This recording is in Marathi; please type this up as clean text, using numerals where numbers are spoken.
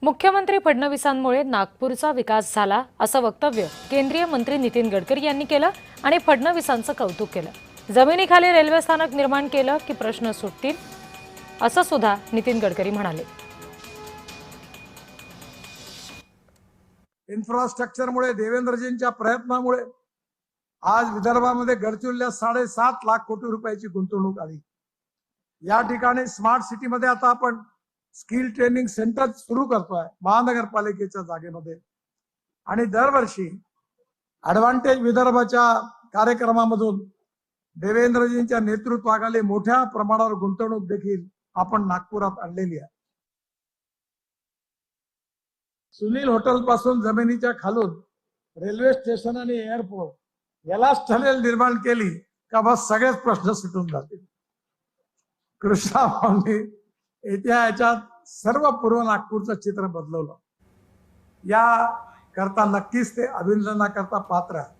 मुख्यमंत्री फडणवीसांमुळे नागपूरचा विकास झाला असं वक्तव्य केंद्रीय मंत्री नितीन गडकरी यांनी केलं आणि फडणवीसांचं कौतुक केलं। जमिनीखाली रेल्वे स्थानक निर्माण केलं की प्रश्न सुटतील असं सुद्धा नितीन गडकरी म्हणाले। इन्फ्रास्ट्रक्चरमुळे देवेंद्रजींच्या प्रयत्नामुळे आज विदर्भामध्ये गडचिरोलीला 7.5 लाख कोटी रुपयाची गुंतवणूक आली। या ठिकाणी स्मार्ट सिटीमध्ये आता आपण स्किल ट्रेनिंग सेंटर सुरू करतोय महानगरपालिकेच्या जागेमध्ये आणि दरवर्षी ॲडव्हान्टेज विदर्भाच्या कार्यक्रमामधून देवेंद्रजींच्या नेतृत्वाखाली मोठ्या प्रमाणावर गुंतवणूक देखील आपण नागपुरात आणलेली आहे। सुनील हॉटेल पासून जमिनीच्या खालून रेल्वे स्टेशन आणि एअरपोर्ट यालाच टनेल निर्माण केली का बस सगळेच प्रश्न सुटून जातील। कृष्णा भाऊंनी याच्यात सर्व पूर्व नागपूरचं चित्र बदलवलं। या करता नक्कीच ते अभिनंदनाकरता पात्र आहे।